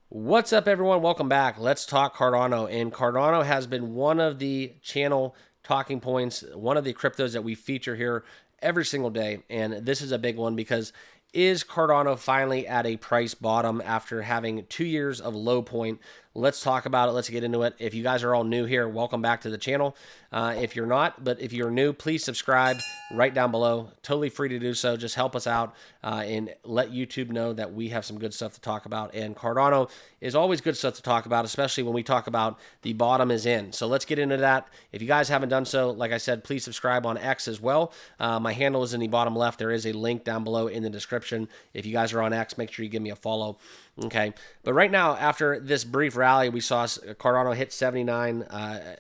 What's up, everyone? Welcome back. Let's talk Cardano. And Cardano has been one of the channel talking points, one of the cryptos that we feature here every single day. And this is a big one because is Cardano finally at a price bottom after having 2 years of low point? Let's talk about it. Let's get into it. If you guys are all new here, welcome back to the channel. If you're not, but if you're new, please subscribe right down below. Totally free to do so. Just help us out and let YouTube know that we have some good stuff to talk about. And Cardano is always good stuff to talk about, especially when we talk about the bottom is in. So let's get into that. If you guys haven't done so, like I said, please subscribe on X as well. My handle is in the bottom left. There is a link down below in the description. If you guys are on X, make sure you give me a follow. Okay, but right now, after this brief rally, we saw Cardano hit 79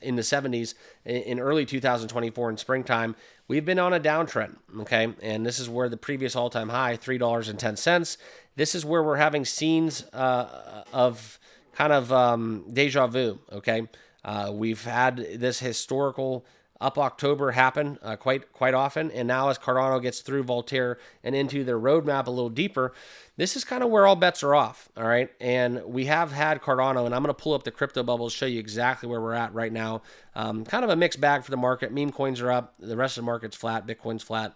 in the 70s in early 2024 in springtime. We've been on a downtrend, okay, and this is where the previous all-time high, $3.10. This is where we're having scenes of kind of deja vu, okay. We've had this historical up October happen quite often, and now as Cardano gets through Voltaire and into their roadmap a little deeper, this is kind of where all bets are off, all right? And we have had Cardano, and I'm going to pull up the crypto bubbles, show you exactly where we're at right now. Kind of a mixed bag for the market. Meme coins are up. The rest of the market's flat. Bitcoin's flat.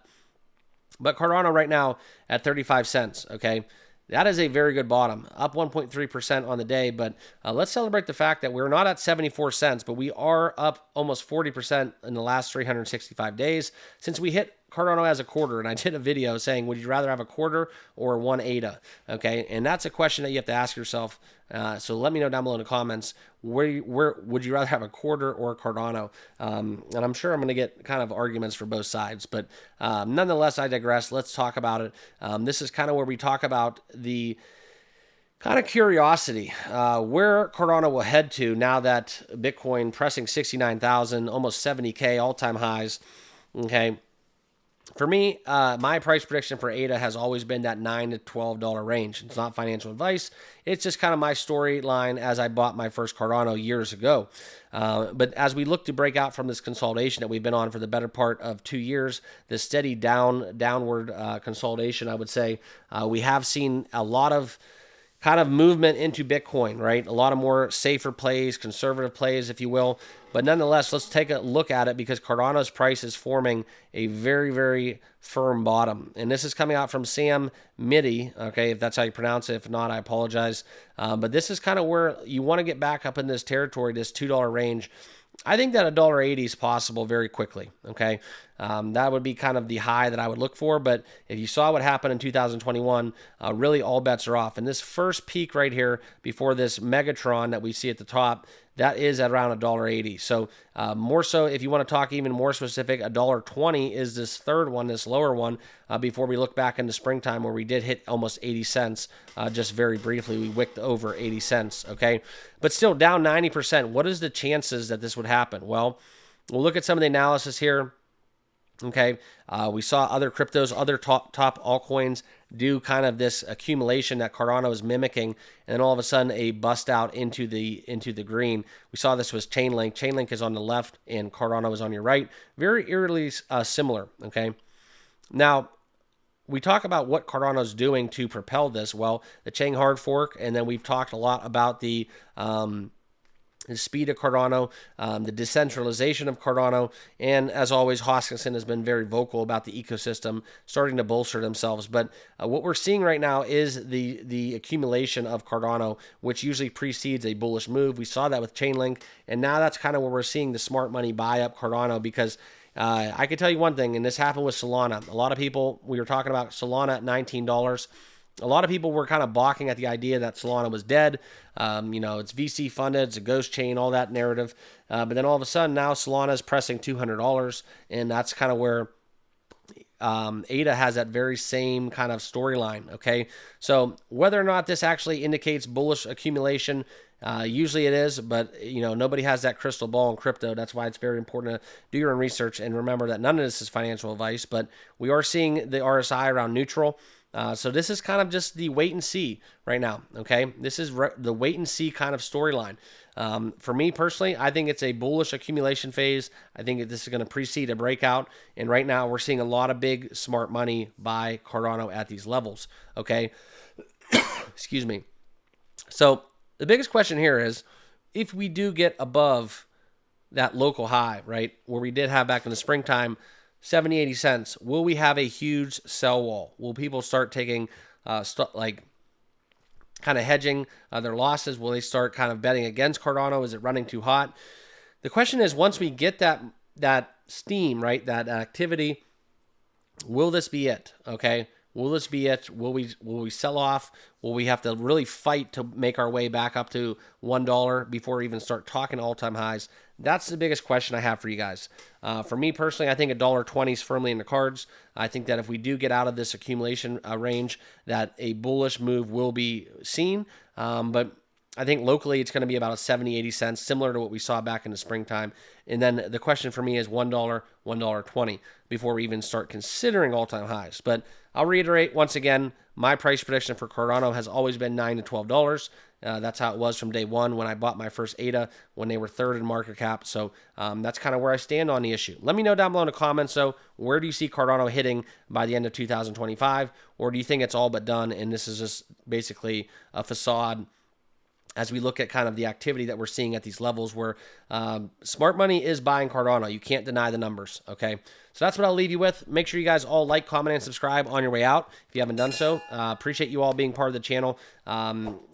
But Cardano right now at 35 cents, okay? That is a very good bottom, up 1.3% on the day. But let's celebrate the fact that we're not at 74 cents, but we are up almost 40% in the last 365 days since we hit Cardano as a quarter. And I did a video saying, would you rather have a quarter or one ADA? Okay, and that's a question that you have to ask yourself. So let me know down below in the comments, where would you rather have a quarter or Cardano? And I'm sure I'm going to get kind of arguments for both sides, but nonetheless, I digress. Let's talk about it. This is kind of where we talk about the kind of curiosity, where Cardano will head to now that Bitcoin pressing 69,000, almost 70K all-time highs. Okay. For me, my price prediction for ADA has always been that $9 to $12 range. It's not financial advice. It's just kind of my storyline as I bought my first Cardano years ago. But as we look to break out from this consolidation that we've been on for the better part of 2 years, this steady downward consolidation, I would say, we have seen a lot of kind of movement into Bitcoin, right? A lot of more safer plays, conservative plays, if you will. But nonetheless, let's take a look at it because Cardano's price is forming a very, very firm bottom. And this is coming out from Sam Midi, okay, if that's how you pronounce it. If not, I apologize. But this is kind of where you want to get back up in this territory, this $2 range. I think that $1.80 is possible very quickly, okay? That would be kind of the high that I would look for, but if you saw what happened in 2021, really all bets are off. And this first peak right here before this Megatron that we see at the top, that is at around $1.80. So more so, if you want to talk even more specific, $1.20 is this third one, this lower one, before we look back into springtime where we did hit almost 80 cents just very briefly. We wicked over 80 cents, okay? But still down 90%. What is the chances that this would happen? Well, we'll look at some of the analysis here. Okay, we saw other cryptos, other top altcoins do kind of this accumulation that Cardano is mimicking, and then all of a sudden a bust out into the green. We saw this was Chainlink. Chainlink is on the left, and Cardano is on your right. Very eerily similar. Okay, now we talk about what Cardano is doing to propel this. Well, the chain hard fork, and then we've talked a lot about the speed of Cardano, the decentralization of Cardano, and as always, Hoskinson has been very vocal about the ecosystem starting to bolster themselves. But what we're seeing right now is the accumulation of Cardano, which usually precedes a bullish move. We saw that with Chainlink, and now that's kind of where we're seeing the smart money buy up Cardano because I can tell you one thing, and this happened with Solana. A lot of people, we were talking about Solana at $19. A lot of people were kind of balking at the idea that Solana was dead. It's VC funded, it's a ghost chain, all that narrative. But then all of a sudden now Solana is pressing $200, and that's kind of where ADA has that very same kind of storyline, okay? So whether or not this actually indicates bullish accumulation, usually it is, but nobody has that crystal ball in crypto. That's why it's very important to do your own research and remember that none of this is financial advice, but we are seeing the RSI around neutral. So this is kind of just the wait and see right now, okay? This is the wait and see kind of storyline. For me personally, I think it's a bullish accumulation phase. I think this is going to precede a breakout, and right now we're seeing a lot of big smart money buy Cardano at these levels, okay? Excuse me. So the biggest question here is if we do get above that local high, right, where we did have back in the springtime, 70, 80 cents, will we have a huge sell wall? Will people start taking like kind of hedging their losses? Will they start kind of betting against Cardano? Is it running too hot? The question is, once we get that steam, right, that activity, will this be it? Okay, will this be it? Will we sell off? Will we have to really fight to make our way back up to $1 before we even start talking all-time highs? That's the biggest question I have for you guys. For me personally, I think $1.20 is firmly in the cards. I think that if we do get out of this accumulation range, that a bullish move will be seen. But I think locally it's going to be about 70, 80 cents, similar to what we saw back in the springtime. And then the question for me is $1, $1.20 before we even start considering all-time highs. But I'll reiterate once again, my price prediction for Cardano has always been $9 to $12. That's how it was from day one when I bought my first ADA when they were third in market cap. So that's kind of where I stand on the issue. Let me know down below in the comments, though, where do you see Cardano hitting by the end of 2025? Or do you think it's all but done and this is just basically a facade as we look at kind of the activity that we're seeing at these levels where smart money is buying Cardano? You can't deny the numbers, okay? So that's what I'll leave you with. Make sure you guys all like, comment, and subscribe on your way out if you haven't done so. Appreciate you all being part of the channel.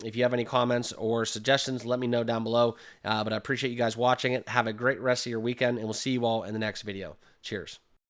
If you have any comments or suggestions, let me know down below. But I appreciate you guys watching it. Have a great rest of your weekend, and we'll see you all in the next video. Cheers.